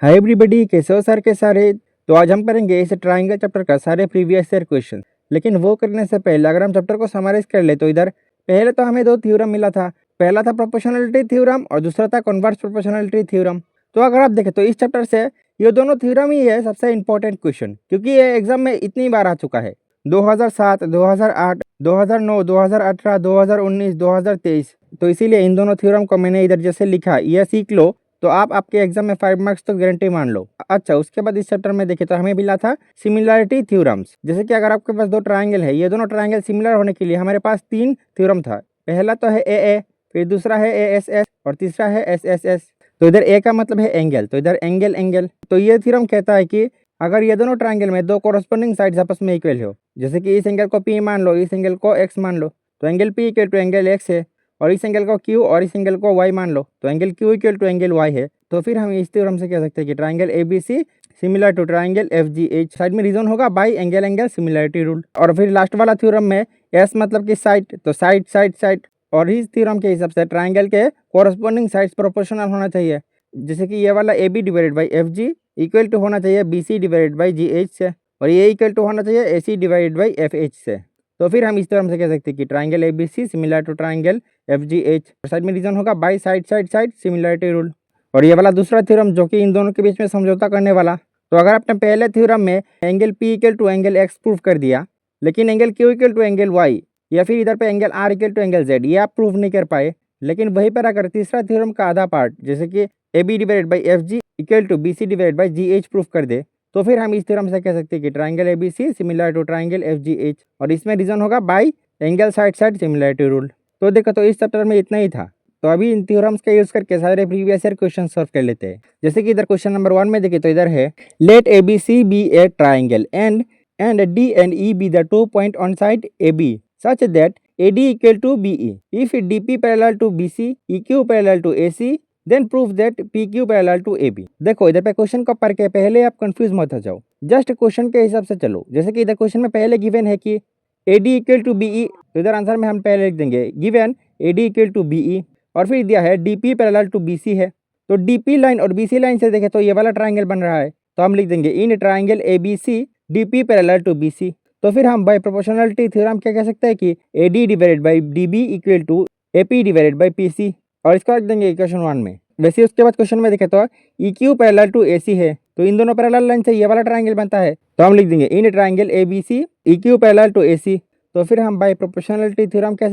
Hi everybody, कैसे हो sir के सारे। तो आज हम करेंगे इस ट्राइंगल चैप्टर का सारे प्रीवियस ईयर क्वेश्चन। लेकिन वो करने से पहले अगर हम चैप्टर को समराइज कर ले तो इधर पहले तो हमें दो थ्योरम मिला था। पहला था प्रोपोर्शनलिटी थ्योरम और दूसरा था कन्वर्स प्रोपोर्शनलिटी थ्योरम। तो अगर आप देखें तो इस चैप्टर से ये दोनों थ्योरम ही है सबसे इंपॉर्टेंट क्वेश्चन, क्योंकि ये एग्जाम में इतनी बार आ चुका है। 2007, 2008, 2009, 2018, 2019, 2023। तो इसीलिए इन दोनों थ्योरम को मैंने इधर जैसे लिखा ये सीख लो तो आप आपके एग्जाम में 5 मार्क्स तो गारंटी मान लो। अच्छा, उसके बाद इस चैप्टर में देखें तो हमें मिला था सिमिलरिटी थ्योरम्स। जैसे कि अगर आपके पास दो ट्रायंगल है, ये दोनों ट्रायंगल सिमिलर होने के लिए हमारे पास 3 थ्योरम था। पहला तो है ए, फिर दूसरा है एएसएस और तीसरा है एसएसएस। तो इधर ए का मतलब है एंगल, तो इधर एंगल एंगल। तो ये थ्योरम कहता है कि अगर ये दोनों ट्रायंगल में दो कोरस्पोंडिंग साइड्स आपस में इक्वल हो, जैसे कि इस एंगल को पी मान लो, इस एंगल को एक्स मान लो, तो angle P equal to angle X है। और इस एंगल को क्यू और इस एंगल को वाई मान लो, तो angle Q equal to angle Y है। तो फिर हम इस थ्योरम से कह सकते हैं कि triangle ABC similar to triangle FGH. Side में रीजन होगा by angle angle similarity rule. और फिर लास्ट वाला थ्योरम में एस मतलब कि साइड, तो साइड साइड साइड। और इस थ्योरम के हिसाब से ट्रायंगल के कोरस्पोंडिंग साइड्स प्रोपोर्शनल होना चाहिए। जैसे कि ये वाला A B divided by F G equal to होना चाहिए B C divided by G H से, और ये इक्वल टू होना चाहिए A C divided by F H से। तो फिर हम इस थ्योरम से कह सकते हैं कि triangle A B C similar to triangle F G H. Side में रीजन होगा by side side side similarity rule. और ये वाला दूसरा थ्योरम जो कि इन दोनों के बीच में समझौता करने वाला। तो अगर आपने पहले थ्योरम में angle P equal to angle X prove कर दिया, लेकिन angle Q equal to angle Y या फिर इधर पे angle R equal to angle Z ये आप प्रूव नहीं कर पाए, लेकिन वहीं पर अगर तीसरा थ्योरम का आधा पार्ट जैसे कि A B divided by F G equal to B C divided by G H proof कर दे, तो फिर हम इस थ्योरम से कह सकते हैं कि triangle A B C similar to triangle F G H. और इसमें रीजन होगा by angle side side similarity rule. तो देखो, तो इस चैप्टर में इतना ही था। तो अभी इन थ्योरम्स का यूज करके सारे प्रीवियस ईयर क्वेश्चन सॉल्व कर लेते हैं। जैसे कि इधर क्वेश्चन नंबर 1 में देखिए तो इधर है let A B C be a triangle and D and E be the 2 point on side A B such that A D equal to B E. If D P parallel to B C, E Q parallel to A C, then prove that P Q parallel to A B. देखो, इधर पे question को पढ़ के पहले आप confuse मत हो जाओ, जस्ट क्वेश्चन के हिसाब से चलो। जैसे कि इधर क्वेश्चन में पहले गिवन है कि A D equal to B E, तो इधर आंसर में हम पहले लिख देंगे given A D equal to B E. और फिर दिया है D P parallel to B C है, तो डी पी लाइन और बी सी लाइन से देखे तो ये वाला ट्राइंगल बन रहा है, तो हम लिख देंगे in triangle A B C D P parallel to B C. तो फिर हम बाय प्रोपोर्शनलिटी थ्योरम क्या कह सकते हैं कि A D divided by D B equal to A P divided by P C, और इसको रख देंगे इक्वेशन 1 में। वैसे उसके बाद क्वेश्चन में देखे तो ई क्यू पैरेलल टू ए सी है, तो इन दोनों पैरेलल लाइन से ये वाला ट्राइंगल बनता है, तो हम लिख देंगे in triangle A B C E Q parallel to A C. तो फिर हम बाय प्रोपोर्शनलिटी थ्योरम कह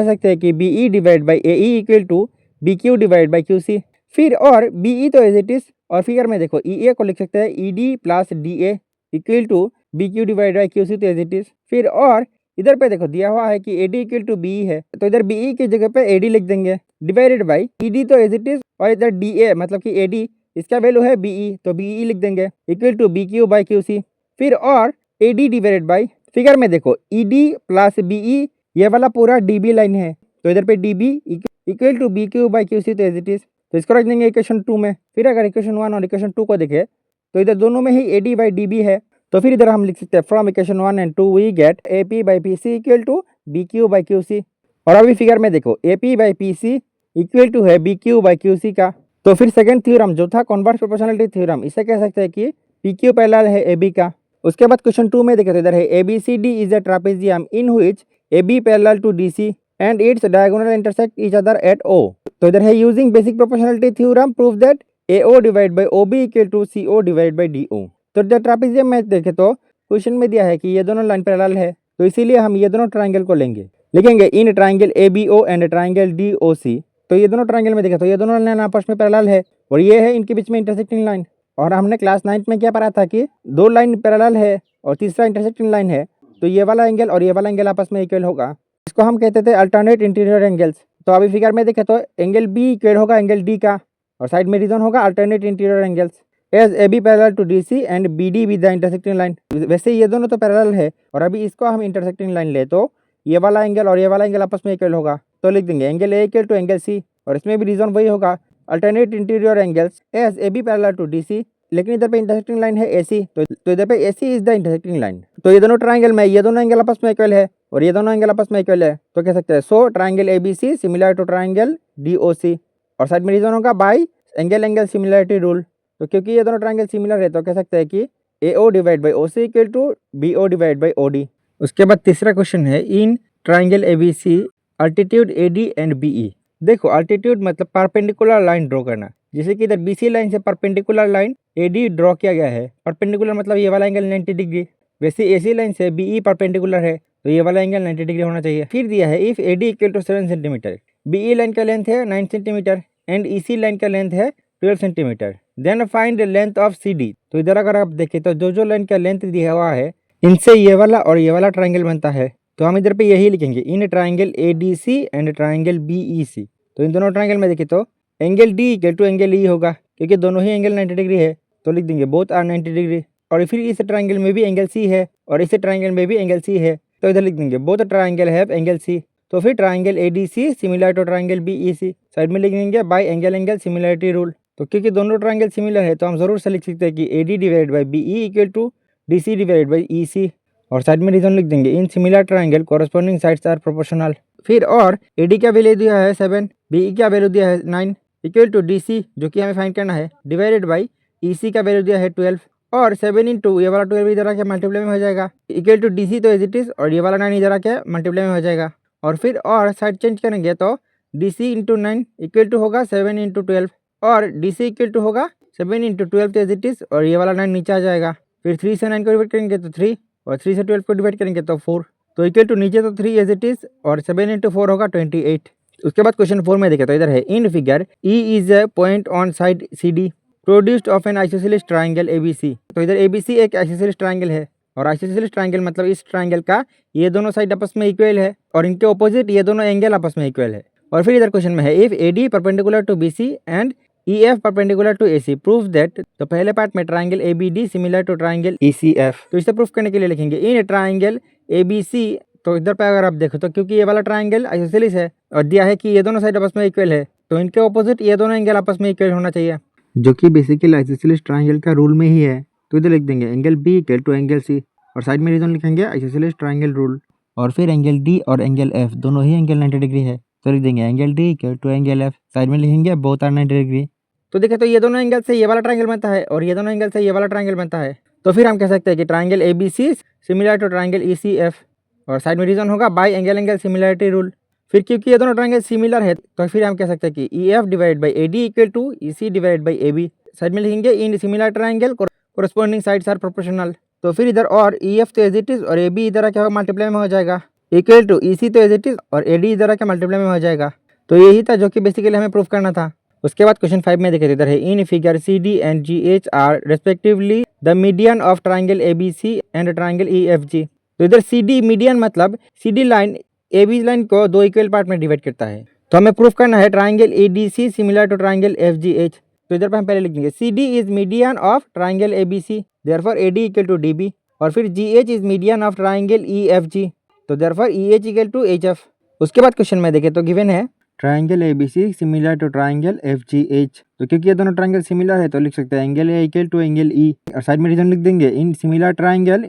सकते हैं कि B E divide by A E equal to B Q divide by Q C. फिर और बी ई तो एज इट इज, और फिगर में देखो ई ए को लिख सकते हैं E D plus D A equal to B Q divide by Q C, तो एज इट इज। फिर और इधर पे देखो दिया हुआ है कि A D equal to B E है, तो इधर बी ई की जगह पे ए डी लिख देंगे डिवाइडेड बाई ई डी तो एज इट इज, और इधर डी ए मतलब कि ए डी इसका वैल्यू है बी ई, तो बी ई लिख देंगे equal to B Q by Q C. फिर और A D divided by, figure में देखो E D plus B E ये वाला पूरा डी बी लाइन है, तो इधर पे D B equal to B Q by Q C, तो एज इट इज। तो इसको रख देंगे इक्वेशन 2 में। फिर अगर इक्वेशन 1 और इक्वेशन 2 को देखें तो इधर दोनों में ही A D by D B है, तो फिर इधर हम लिख सकते हैं from equation 1 and 2 we get A P by P C equal to B Q by Q C. और अभी फिगर में देखो A P by P C equal to है B Q by Q C का। तो फिर सेकंड थ्योरम जो था कन्वर्स प्रोपोर्शनलिटी थ्योरम, इसे कह सकते हैं कि पी क्यू पैरेलल है ए बी का। उसके बाद क्वेश्चन 2 में देखे तो इधर है A B C D is a trapezium in which A B parallel to D C and its diagonal intersect each other at O. तो इधर है using basic proportionality theorem prove that A O divide by O B equal to C O divide by D O. तो इधर trapezium में देखे तो question में दिया है कि ये दोनों लाइन पैरेलल है, तो इसीलिए हम ये दोनों ट्राइंगल को लिखेंगे in triangle A B O and triangle D O C. तो ये दोनों ट्राइंगल में देखे तो ये दोनों लाइन आपस में पैरेलल है, और ये है इनके बीच में इंटरसेक्टिंग लाइन। और हमने क्लास 9 में क्या पढ़ा था कि दो लाइन पैरेलल है और तीसरा इंटरसेक्टिंग लाइन है, तो ये वाला एंगल और ये वाला एंगल आपस में इक्वल होगा, इसको हम कहते थे अल्टरनेट इंटीरियर एंगल्स। तो अभी फिगर में देखे तो एंगल बी इक्वल होगा एंगल डी का, और साइड में रीजन होगा alternate interior angles as A B parallel to D C and B D with the intersecting line. वैसे ये दोनों तो पैरेलल है, और अभी इसको हम इंटरसेक्टिंग लाइन ले तो ये वाला एंगल और ये वाला एंगल आपस में इक्वल होगा, तो लिख देंगे angle A equal to angle C, और इसमें भी रीजन वही होगा alternate interior angles as A B parallel to D C. लेकिन इधर पे इंटरसेक्टिंग लाइन है ए सी, तो इधर पे ए सी इज द इंटरसेक्टिंग लाइन। तो ये दोनों ट्राइंगल में ये दोनों एंगल आपस में इक्वल है और ये दोनों एंगल आपस में इक्वल है, तो कह सकते हैं so triangle A B C similar to triangle D O C, और साइड में रीजन होगा by angle angle similarity rule. तो क्योंकि ये दोनों ट्रायंगल सिमिलर है तो कह सकते हैं कि AO divide by OC equal to BO divide by OD। उसके बाद तीसरा क्वेश्चन है in triangle ABC altitude AD and BE। देखो अल्टीट्यूड मतलब परपेंडिकुलर लाइन ड्रॉ करना, जैसे कि इधर BC लाइन से परपेंडिकुलर लाइन AD ड्रॉ किया गया है। परपेंडिकुलर मतलब ये वाला एंगल 90 डिग्री, वैसे AC लाइन से BE परपेंडिकुलर है तो ये वाला एंगल 90 डिग्री होना चाहिए। फिर दिया है if AD equal to 7 centimetre, BE line का लेंथ है 9 सेंटीमीटर एंड EC लाइन का लेंथ है 12 centimetre, then find length of CD। तो इधर अगर आप देखें तो जो लाइन का लेंथ दिया हुआ है इनसे ये वाला और ये वाला ट्रायंगल बनता है, तो हम इधर पे यही लिखेंगे in triangle ADC and triangle BEC। तो इन दोनों ट्रायंगल में देखें तो angle D equal to angle E होगा, क्योंकि दोनों ही एंगल 90 डिग्री है तो लिख देंगे बोथ आर 90 डिग्री। और फिर इस ट्रायंगल में भी एंगल C है और इस ट्रायंगल में भी एंगल C है, तो इधर लिख देंगे both triangle have angle C। तो फिर triangle ADC similar to triangle BEC, side में लिख देंगे by angle angle similarity rule. तो क्योंकि दोनों ट्रायंगल सिमिलर है तो हम जरूर से लिख सकते हैं कि AD divide by BE equal to DC divide by EC, और साइड में रीजन लिख देंगे in similar triangle corresponding sides are proportional. फिर और AD का वैल्यू दिया है 7, BE का वैल्यू दिया है 9 इक्वल टू DC जो कि हमें फाइंड करना है डिवाइडेड बाई EC का वैल्यू दिया है 12, और 7 इंटू ये वाला 12 इधर आके मल्टीप्लाई में हो जाएगा इक्वल टू DC तो एज इट इज, और ये वाला 9 इधर आके मल्टीप्लाई में हो जाएगा। और फिर और साइड चेंज करेंगे तो DC इंटू 9 इक्वल टू होगा 7 इंटू 12, और DC इक्वल टू होगा 7 इंटू 12 तो एज इट इज, और ये वाला 9 नीचे आ जाएगा। फिर 3 से 9 को डिवाइड करेंगे तो 3, और 3 से 12 को डिवाइड करेंगे तो 4, तो इक्वल टू नीचे तो 3 एज इट इज, और 7 इंटू 4 होगा 28। उसके बाद क्वेश्चन 4 में देखें तो इधर है in figure E is a point on side CD produced of N isosceles triangle ABC। तो इधर ABC एक आइसोसेलेस ट्रायंगल है, और आइसोसेलेस ट्रायंगल मतलब इस ट्रायंगल का ये दोनों साइड आपस में इक्वल है और इनके ऑपोजिट ये दोनों एंगल आपस में इक्वल है। और फिर इधर क्वेश्चन में है if AD perpendicular to BC and EF perpendicular to AC prove that. तो पहले पार्ट में triangle ABD similar to triangle ECF, तो इसे प्रूफ करने के लिए लिखेंगे इन ट्रायंगल ABC। तो इधर पे अगर आप देखो तो क्योंकि ये वाला ट्रायंगल आइसोसेलेस है और दिया है कि ये दोनों साइड आपस में इक्वल है, तो इनके ऑपोजिट ये दोनों एंगल आपस में इक्वल होना चाहिए, जो कि बेसिकली आइसोसेलेस ट्रायंगल का रूल में ही है। तो इधर लिख देंगे angle B equal to angle C, और साइड में रीजन लिखेंगे आइसोसेलेस ट्रायंगल रूल। और फिर एंगल D और एंगल F दोनों ही एंगल 90 डिग्री है, तो लिख देंगे angle D equal to angle F, side में लिखेंगे बोथ आर 90 डिग्री। तो देखें तो ये दोनों एंगल से ये वाला ट्रायंगल बनता है और ये दोनों एंगल से ये वाला ट्रायंगल बनता है, तो फिर हम कह सकते हैं कि triangle ABC similar to triangle ECF, और साइड में रीजन होगा by angle angle similarity rule. फिर क्योंकि ये दोनों ट्रायंगल सिमिलर है तो फिर हम कह सकते हैं कि EF divide by AD equal to EC divide by AB, side में लिखेंगे in similar triangle corresponding sides are proportional. तो फिर इधर और EF तो एज इट इज और AB इधर आके मल्टीप्लाई में हो जाएगा इक्वल टू EC तो एज इट इज और AD इधर आके मल्टीप्लाई में हो जाएगा। तो यही था जो कि बेसिकली हमें प्रूफ करना था। उसके बाद क्वेश्चन 5 में देखें इधर है in figure CD and GH are respectively the median of triangle ABC and triangle EFG। तो इधर CD मीडियन मतलब CD लाइन AB लाइन को दो इक्वल पार्ट में डिवाइड करता है, तो हमें प्रूफ करना है triangle ADC similar to triangle FGH। तो इधर पे हम पहले लिख देंगे CD is median of triangle ABC therefore AD equal to DB, और फिर GH is median of triangle EFG, तो therefore EH equal to HF। उसके बाद क्वेश्चन में देखें तो गिवन है triangle ABC similar to triangle FGH। तो क्योंकि ये दोनों ट्रायंगल सिमिलर है तो लिख सकते हैं angle A equal to angle E, और साइड में रीजन लिख देंगे in similar triangle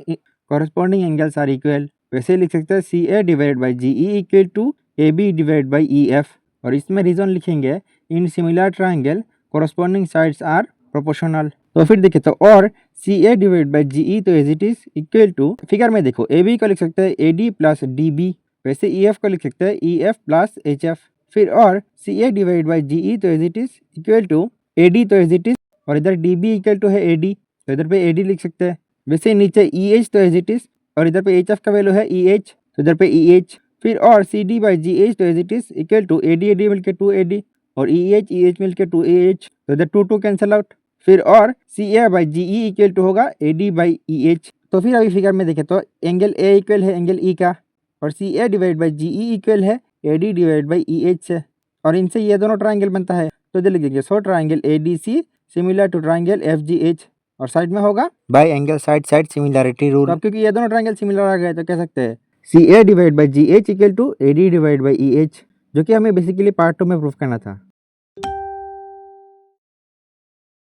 corresponding angles are equal. वैसे लिख सकते हैं CA divide by GE equal to AB divide by EF, और इसमें रीजन लिखेंगे in similar triangle corresponding sides are proportional. तो फिर देखें तो और CA डिवाइड बाई GE तो as it is equal to, figure में देखो AB को लिख सकते हैं AD प्लस DB, वैसे EF को लिख सकते हैं EF प्लस HF। फिर और CA डिवाइड बाई GE तो as it is equal to AD तो एज इट इज, और इधर DB इक्वल टू है AD, तो इधर पे AD लिख सकते हैं। वैसे नीचे EH तो एज इट इज, और इधर पे HF का वैल्यू है EH, तो इधर पे EH। फिर और CD बाई GH तो as it is equal to AD मिलकर 2AD, और EH मिलकर 2AH, तो इधर 2 कैंसिल आउट। फिर और CA by GE equal to होगा AD बाई EH। तो फिर अभी फिगर में देखें तो एंगल A इक्वल है एंगल E का, और CA divide by GE equal है AD डिवाइड बाई EH से, और इनसे ये दोनों ट्रायंगल बनता है, तो इधर लिखेंगे so triangle ADC similar to triangle FGH, और साइड में होगा by angle side side similarity rule. अब क्योंकि ये दोनों ट्रायंगल सिमिलर आ गए तो कह सकते हैं CA divide by GH equal to AD divide by EH, जो कि हमें बेसिकली पार्ट 2 में प्रूफ करना था।